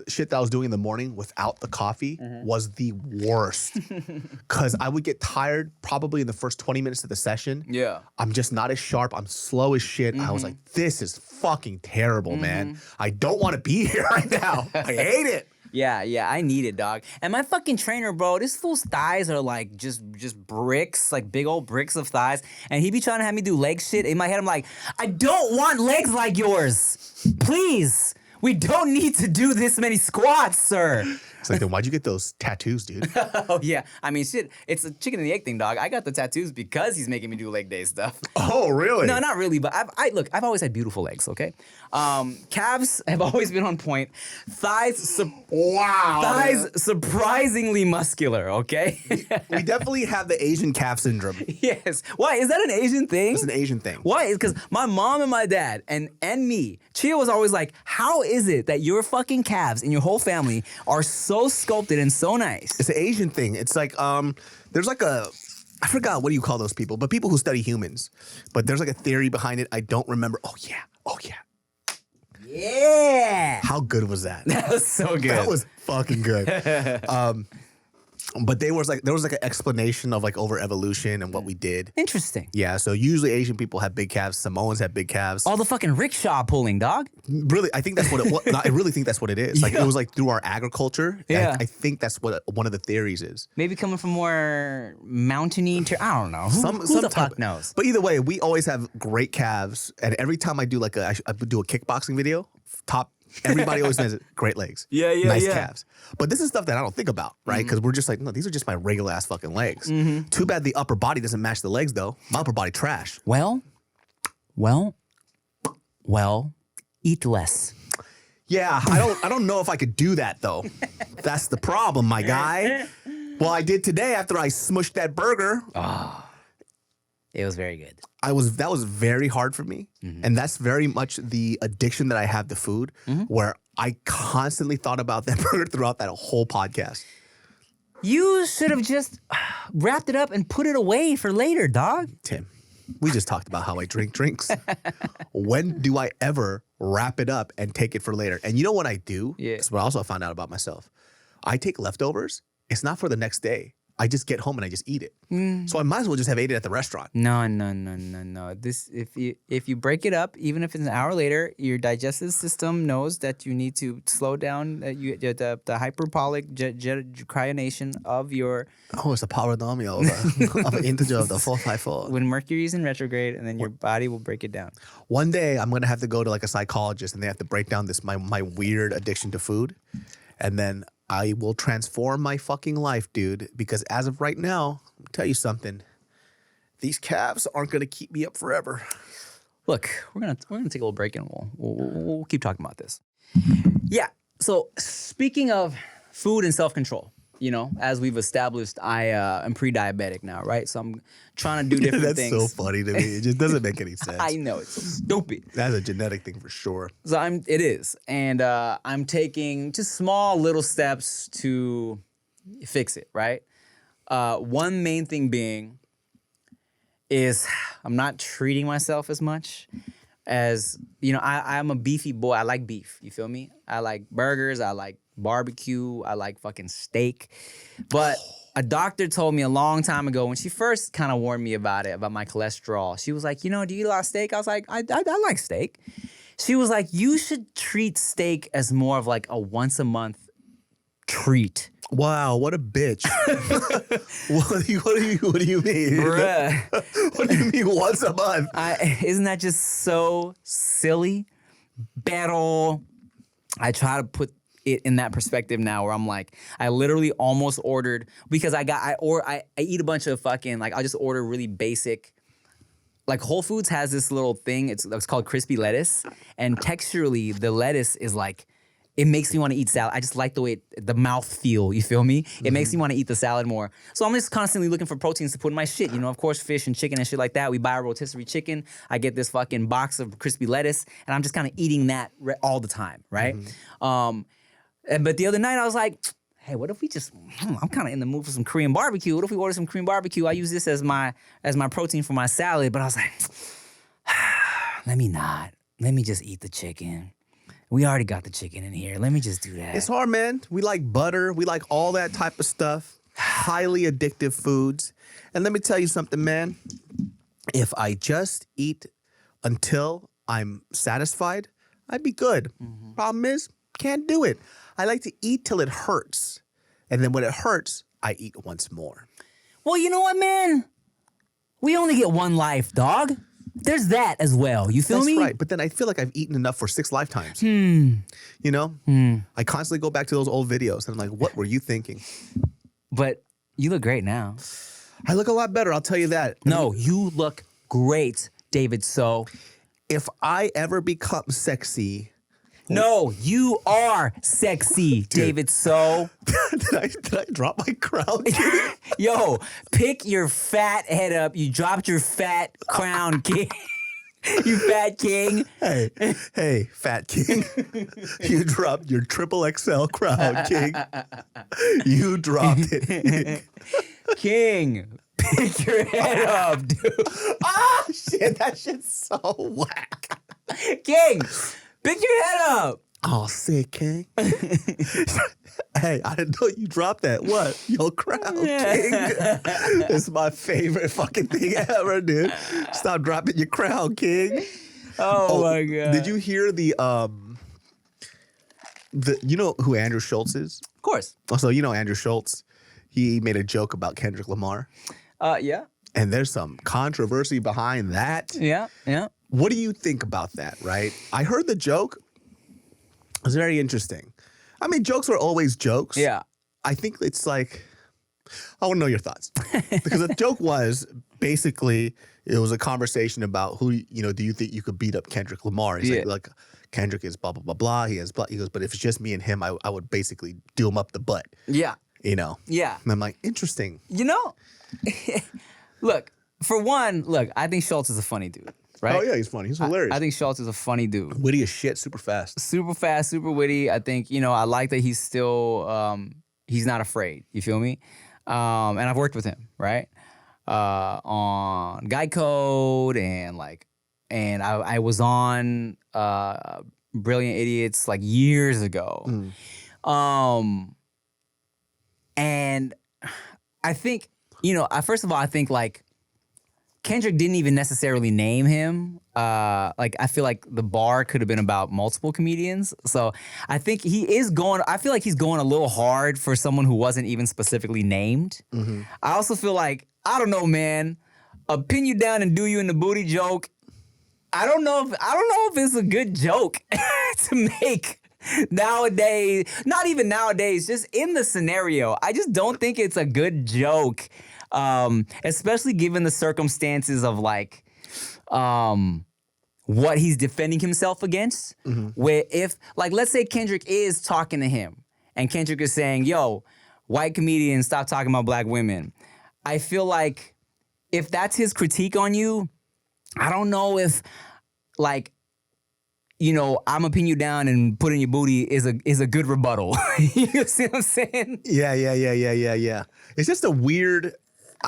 shit that I was doing in the morning without the coffee was the worst. Because I would get tired probably in the first 20 minutes of the session. Yeah. I'm just not as sharp. I'm slow as shit. I was like, this is fucking terrible, man. I don't want to be here right now. I hate it. Yeah, I need it, dog. And my fucking trainer, bro, this fool's thighs are like just bricks, like big old bricks of thighs. And he be trying to have me do leg shit. In my head, I'm like, I don't want legs like yours. Please. We don't need to do this many squats, sir. It's like, then why'd you get those tattoos, dude? Oh, yeah. I mean, shit, it's a chicken and the egg thing, dog. I got the tattoos because he's making me do leg day stuff. Oh, really? No, not really, but I've always had beautiful legs, okay? Calves have always been on point. Thighs surprisingly muscular, okay? We definitely have the Asian calf syndrome. Yes. Why? Is that an Asian thing? It's an Asian thing. Why? Because my mom and my dad and me, Chia was always like, how is it that your fucking calves and your whole family are so sculpted and so nice? It's an Asian thing. It's like, there's like I forgot, what do you call those people? But people who study humans. But there's like a theory behind it. I don't remember. Oh, yeah. Yeah. How good was that? That was so good. That was fucking good. But there was like an explanation of like over evolution and what we did. Interesting. Yeah, so usually Asian people have big calves. Samoans have big calves. All the fucking rickshaw pulling, dog. Really, I think that's what it was. I really think that's what it is. Like it was like through our agriculture. Yeah. I think that's what one of the theories is. Maybe coming from more mountainy. I don't know. Who the fuck knows? But either way, we always have great calves. And every time I do like I do a kickboxing video, everybody always says great legs. Nice calves. But this is stuff that I don't think about, right? Because we're just like, no, these are just my regular ass fucking legs. Too bad the upper body doesn't match the legs though. My upper body trash. Well, eat less. Yeah, I don't know if I could do that though. That's the problem, my guy. Well, I did today after I smushed that burger. It was very good. That was very hard for me. And that's very much the addiction that I have to food, where I constantly thought about that burger throughout that whole podcast. You should have just wrapped it up and put it away for later, dog. Tim, we just talked about how I drink drinks. When do I ever wrap it up and take it for later? And you know what I do? Yeah. It's what I also found out about myself. I take leftovers. It's not for the next day. I just get home and I just eat it. So I might as well just have ate it at the restaurant. No. This if you break it up, even if it's an hour later, your digestive system knows that you need to slow down the hyperbolic cryonation of your Oh, it's a polynomial of an integer of the 454. when Mercury's in retrograde, and then your body will break it down. One day I'm gonna have to go to like a psychologist and they have to break down this my weird addiction to food, and then I will transform my fucking life, dude. Because as of right now, I'll tell you something. These calves aren't gonna keep me up forever. Look, we're gonna take a little break and we'll keep talking about this. Yeah. So speaking of food and self-control, you know, as we've established, I am pre-diabetic now, right? So I'm trying to do different That's things. so funny to me. It just doesn't make any sense. I know, it's so stupid. That's a genetic thing for sure. So it is, and I'm taking just small little steps to fix it. Right. One main thing being is I'm not treating myself as much as, you know. I'm a beefy boy. I like beef. You feel me? I like burgers. I like barbecue. I like fucking steak. But a doctor told me a long time ago when she first kind of warned me about my cholesterol. She was like, you know, do you eat a lot of steak? I was like, I like steak. She was like, you should treat steak as more of like a once a month treat. Wow, what a bitch. What do you mean? Bruh. What do you mean once a month? Isn't that just so silly? Pero I try to put it in that perspective now where I'm like, I literally almost ordered because I eat a bunch of fucking, like, I'll just order really basic. Like Whole Foods has this little thing, it's called crispy lettuce, and texturally the lettuce is like, it makes me want to eat salad. I just like the way the mouth feel, you feel me? It makes me want to eat the salad more. So I'm just constantly looking for proteins to put in my shit. You know, of course, fish and chicken and shit like that. We buy a rotisserie chicken. I get this fucking box of crispy lettuce, and I'm just kind of eating that all the time, right? But the other night I was like, hey, what if we just, I'm kind of in the mood for some Korean barbecue. What if we order some Korean barbecue? I use this as my protein for my salad. But I was like, let me not. Let me just eat the chicken. We already got the chicken in here. Let me just do that. It's hard, man. We like butter. We like all that type of stuff. Highly addictive foods. And let me tell you something, man. If I just eat until I'm satisfied, I'd be good. Problem is, can't do it. I like to eat till it hurts. And then when it hurts, I eat once more. Well, you know what, man? We only get one life, dog. There's that as well. You feel me? That's right. But then I feel like I've eaten enough for 6 lifetimes. You know? I constantly go back to those old videos and I'm like, what were you thinking? But you look great now. I look a lot better, I'll tell you that. No, you look great, David. So if I ever become sexy... No, you are sexy, David. So did I drop my crown? Yo, pick your fat head up. You dropped your fat crown, king. You fat king. Hey, fat king. You dropped your triple XL crown, king. You dropped it. King, pick your head up, dude. Ah, shit, that shit's so whack. King, pick your head up. Oh, sick, king. Hey, I didn't know you dropped that. What? Your crown, king. It's my favorite fucking thing ever, dude. Stop dropping your crown, king. Oh my God. Did you hear the you know who Andrew Schultz is? Of course. Also, you know Andrew Schultz. He made a joke about Kendrick Lamar. Yeah. And there's some controversy behind that. Yeah. What do you think about that, right? I heard the joke. It was very interesting. I mean, jokes are always jokes. Yeah. I think it's like, I want to know your thoughts. Because the joke was basically, it was a conversation about who, you know, do you think you could beat up Kendrick Lamar? He's like, Kendrick is blah, blah, blah, blah. He has blah. He goes, but if it's just me and him, I would basically do him up the butt. Yeah. You know? Yeah. And I'm like, interesting. You know, look, for one, I think Schultz is a funny dude. Right? Oh, yeah, he's funny. He's hilarious. I think Schultz is a funny dude. Witty as shit, super fast. Super fast, super witty. I think, you know, I like that he's still, he's not afraid. You feel me? And I've worked with him, right? On Guy Code and I was on Brilliant Idiots like years ago. And I think, you know, first of all, I think like, Kendrick didn't even necessarily name him. Like, I feel like the bar could have been about multiple comedians. So I think I feel like he's going a little hard for someone who wasn't even specifically named. I also feel like, I don't know, man, a pin you down and do you in the booty joke. I don't know if it's a good joke to make nowadays. Not even nowadays, just in the scenario. I just don't think it's a good joke. Especially given the circumstances of like what he's defending himself against. Where if, like, let's say Kendrick is talking to him and Kendrick is saying, yo, white comedians, stop talking about black women. I feel like if that's his critique on you, I don't know if, like, you know, I'm gonna pin you down and put in your booty is a good rebuttal. You see what I'm saying? Yeah. It's just a weird...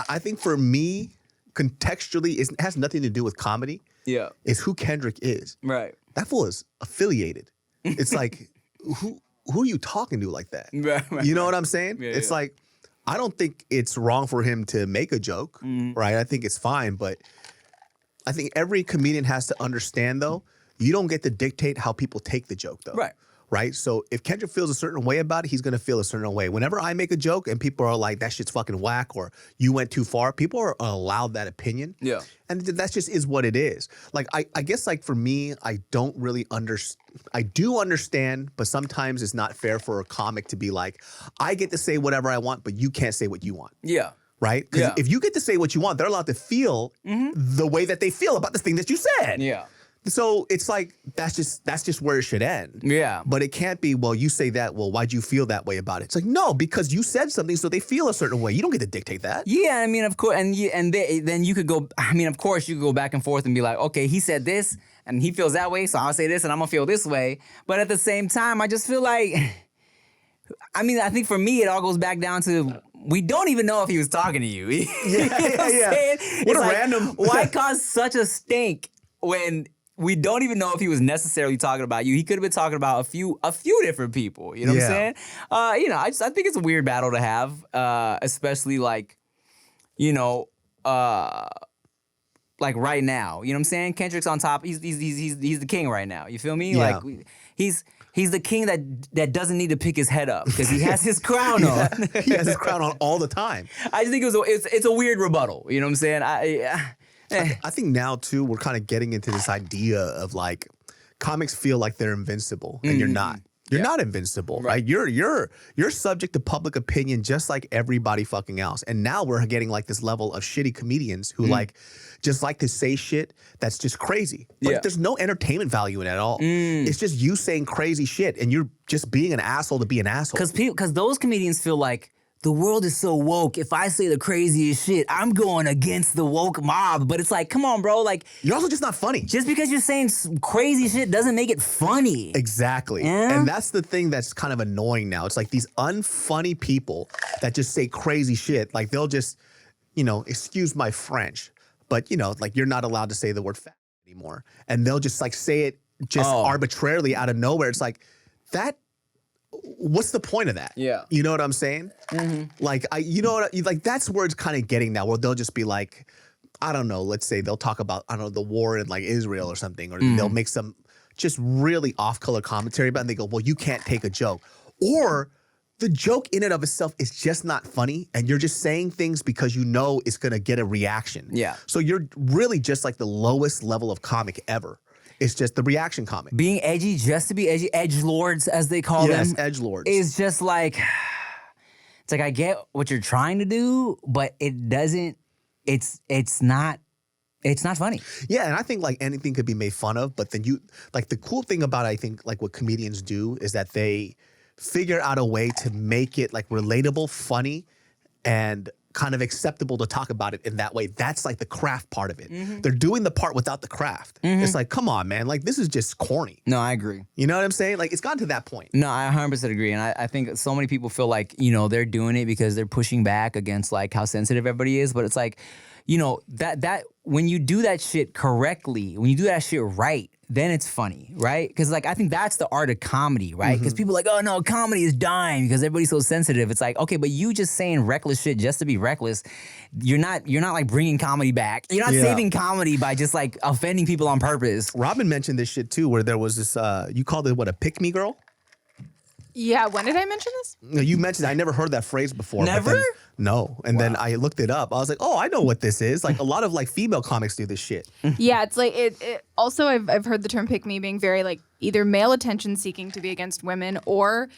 I think for me, contextually, it has nothing to do with comedy. Yeah. It's who Kendrick is. Right. That fool is affiliated. It's like, who are you talking to like that? Right. You know what I'm saying? Yeah, it's like, I don't think it's wrong for him to make a joke, right? I think it's fine, but I think every comedian has to understand, though, you don't get to dictate how people take the joke, though. Right. right? So if Kendrick feels a certain way about it, he's going to feel a certain way. Whenever I make a joke and people are like, that shit's fucking whack or you went too far, people are allowed that opinion. Yeah. And that just is what it is. Like, I guess like for me, I don't really I do understand, but sometimes it's not fair for a comic to be like, I get to say whatever I want, but you can't say what you want. Yeah. Right? Because Yeah. if you get to say what you want, they're allowed to feel the way that they feel about the thing that you said. Yeah. So it's like, that's just where it should end. Yeah. But it can't be, well, you say that, well, why'd you feel that way about it? It's like, no, because you said something so they feel a certain way. You don't get to dictate that. Yeah, I mean, of course, then you could go. I mean, of course, you could go back and forth and be like, okay, he said this, and he feels that way, so I'll say this, and I'm gonna feel this way. But at the same time, I just feel like, I mean, I think for me, it all goes back down to we don't even know if he was talking to you. You know what I'm saying? What It's a like, random. Why cause such a stink when we don't even know if he was necessarily talking about you? He could have been talking about a few different people. You know what I'm saying? I think it's a weird battle to have, especially like, like right now. You know what I'm saying? Kendrick's on top. He's the king right now. You feel me? Yeah. Like he's the king that doesn't need to pick his head up because he has his crown on. He has his crown on all the time. I just think it's a weird rebuttal. You know what I'm saying? I think now too we're kind of getting into this idea of like comics feel like they're invincible and you're not. You're not invincible, right? You're subject to public opinion just like everybody fucking else. And now we're getting like this level of shitty comedians who like just like to say shit that's just crazy. But there's no entertainment value in it at all. It's just you saying crazy shit and you're just being an asshole to be an asshole. Because those comedians feel like the world is so woke. If I say the craziest shit, I'm going against the woke mob. But it's like, come on, bro. Like, you're also just not funny. Just because you're saying crazy shit doesn't make it funny. Exactly. Yeah? And that's the thing that's kind of annoying now. It's like these unfunny people that just say crazy shit. Like they'll just, excuse my French, but like you're not allowed to say the word fat anymore. And they'll just like say it just arbitrarily out of nowhere. It's like that. What's the point of that? Yeah. You know what I'm saying? Mm-hmm. Like, like that's where it's kind of getting now, where they'll just be like, I don't know, let's say they'll talk about, I don't know, the war in like Israel or something, or they'll make some just really off-color commentary about it, and they go, well, you can't take a joke. Or the joke in and of itself is just not funny, and you're just saying things because you know it's going to get a reaction. Yeah. So you're really just like the lowest level of comic ever. It's just the reaction comic. Being edgy just to be edgy, edgelords as they call them. Yes, edgelords. Is just like, it's like I get what you're trying to do, but it doesn't, it's not funny. Yeah, and I think like anything could be made fun of, but then like the cool thing about I think like what comedians do is that they figure out a way to make it like relatable, funny, and kind of acceptable to talk about it in that way. That's like the craft part of it. Mm-hmm. They're doing the part without the craft. Mm-hmm. It's like, come on, man. Like, this is just corny. No, I agree. You know what I'm saying? Like, it's gotten to that point. No, I 100% agree. And I think so many people feel like, they're doing it because they're pushing back against like how sensitive everybody is. But it's like, that when you do that shit correctly, when you do that shit right, then it's funny, right? Because like I think that's the art of comedy, right? Because people are like, oh no, comedy is dying because everybody's so sensitive. It's like, okay, but you just saying reckless shit just to be reckless, you're not like bringing comedy back. You're not saving comedy by just like offending people on purpose. Robyn mentioned this shit too, where there was this, you called it what, a pick-me girl? Yeah, when did I mention this? No, you mentioned I never heard that phrase before. Never? Then, no. And then I looked it up. I was like, oh, I know what this is. Like a lot of like female comics do this shit. Yeah, it's like it also I've heard the term pick me being very like either male attention seeking to be against women or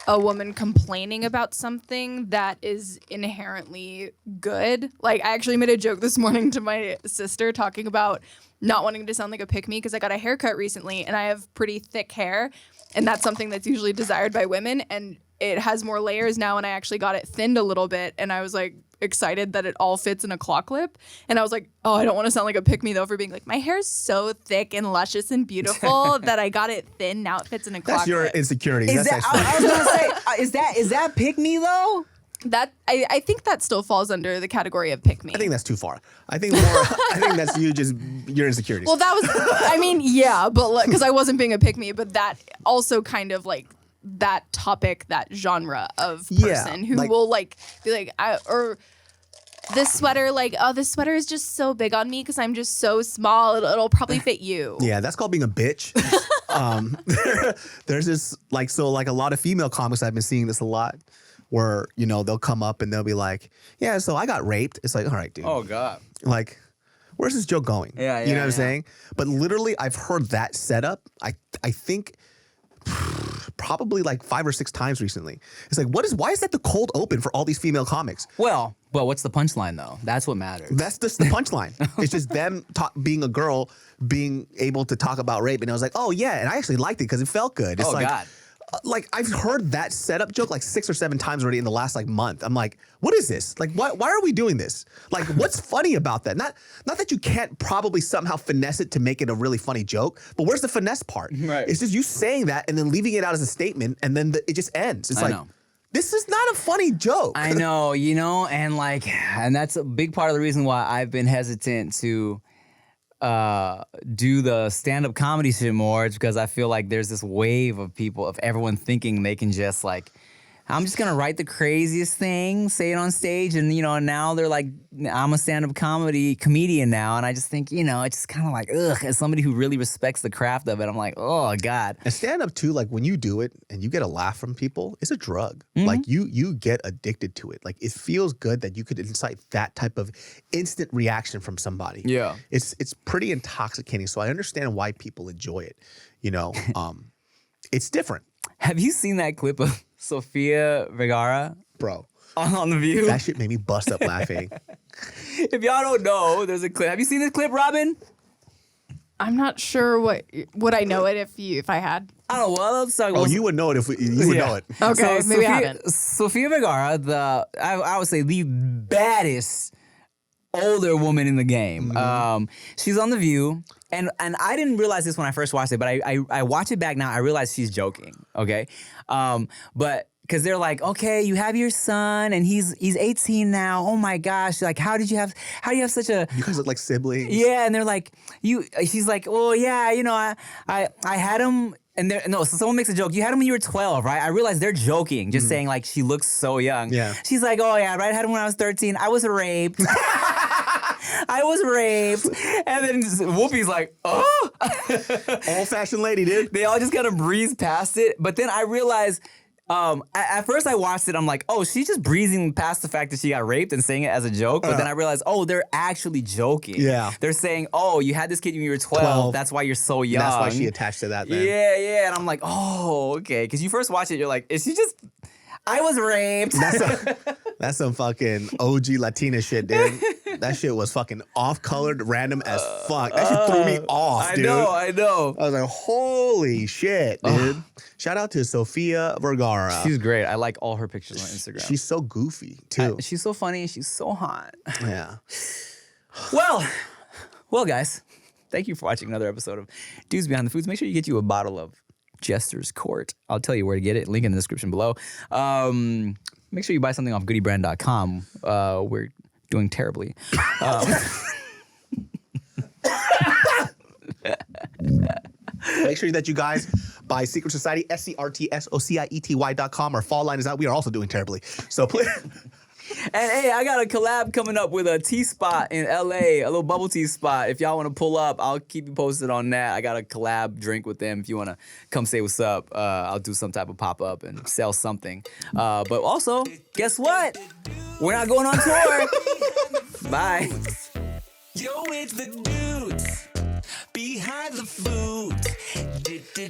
a woman complaining about something that is inherently good. Like I actually made a joke this morning to my sister talking about not wanting to sound like a pick me because I got a haircut recently and I have pretty thick hair. And that's something that's usually desired by women. And it has more layers now. And I actually got it thinned a little bit. And I was like excited that it all fits in a claw clip. And I was like, oh, I don't want to sound like a pick me though for being like, my hair's so thick and luscious and beautiful that I got it thin. Now it fits in a claw clip. That's your insecurity. I was going to say, is that pick me though? That I think that still falls under the category of pick me. I think that's too far. I think that's you just your insecurities. Well, that was yeah, but because I wasn't being a pick me, but that also kind of like that topic, that genre of person who will like be like or this sweater, like, oh, this sweater is just so big on me because I'm just so small. It'll probably fit you. Yeah, that's called being a bitch. There's this like a lot of female comics, I've been seeing this a lot, where they'll come up and they'll be like, yeah, so I got raped. It's like, all right, dude. Oh God. Like, where's this joke going? Yeah, you know what I'm saying? But literally, I've heard that setup. I think probably like 5 or 6 times recently. It's like, why is that the cold open for all these female comics? Well, but what's the punchline though? That's what matters. That's just the punchline. It's just them being a girl, being able to talk about rape. And I was like, oh yeah, and I actually liked it because it felt good. It's God. Like I've heard that setup joke like 6 or 7 times already in the last like month. I'm like, what is this? Like, why are we doing this? Like, what's funny about that? Not that you can't probably somehow finesse it to make it a really funny joke, but where's the finesse part? Right. It's just you saying that and then leaving it out as a statement, and then it just ends. It's I like, know. this is not a funny joke. I know, and that's a big part of the reason why I've been hesitant to do the stand-up comedy shit more. It's because I feel like there's this wave of people, of everyone thinking they can just like, I'm just gonna write the craziest thing, say it on stage, and now they're like, I'm a stand-up comedian now, and I just think, it's just kind of like, ugh. As somebody who really respects the craft of it, I'm like, oh God. And stand-up too, like when you do it and you get a laugh from people, it's a drug. Mm-hmm. Like you get addicted to it. Like it feels good that you could incite that type of instant reaction from somebody. Yeah. It's pretty intoxicating. So I understand why people enjoy it. It's different. Have you seen that clip of Sophia Vergara Bro. on The View? That shit made me bust up laughing. If y'all don't know, there's a clip. Have you seen this clip, Robyn? I'm not sure would I know it if I had. I don't know. Well, let's talk. Oh, you would know it if you would know it. Okay, maybe I haven't. Sophia Vergara, I would say the baddest older woman in the game. She's on The View, and I didn't realize this when I first watched it, but I watch it back now. I realize she's joking. Okay, but. Because they're like, okay, you have your son, and he's 18 now. Oh my gosh! Like, how do you have such a? You guys look like siblings. Yeah, and they're like, she's like, oh yeah, I had him, and so someone makes a joke. You had him when you were 12, right? I realize they're joking, just saying like she looks so young. Yeah. She's like, oh yeah, right. I had him when I was 13. I was raped. I was raped. And then Whoopi's like, oh. Old-fashioned lady, dude. They all just kind of breeze past it, but then I realized. At first I watched it, I'm like, oh, she's just breezing past the fact that she got raped and saying it as a joke. But then I realized, oh, they're actually joking. Yeah. They're saying, oh, you had this kid when you were 12. That's why you're so young. That's why she attached to that then. Yeah. And I'm like, oh, okay. Because you first watch it, you're like, is she just... I was raped. That's some fucking OG Latina shit, dude. That shit was fucking off-colored, random as fuck. That shit threw me off, dude. I know. I was like, holy shit, dude. Shout out to Sophia Vergara. She's great. I like all her pictures on Instagram. She's so goofy, too. She's so funny and she's so hot. Yeah. Well, guys, thank you for watching another episode of Dudes Behind the Foods. Make sure you get you a bottle of Jester's Court. I'll tell you where to get it. Link in the description below. Make sure you buy something off goodybrand.com. We're doing terribly. Make sure that you guys buy Secret Society, SCRTSOCIETY.com. Our fall line is out. We are also doing terribly. So please. And hey, I got a collab coming up with a tea spot in LA, a little bubble tea spot. If y'all want to pull up, I'll keep you posted on that. I got a collab drink with them. If you want to come say what's up, I'll do some type of pop-up and sell something. But also, guess what? We're not going on tour. Bye. Yo, it's the dudes behind the food. Dudes.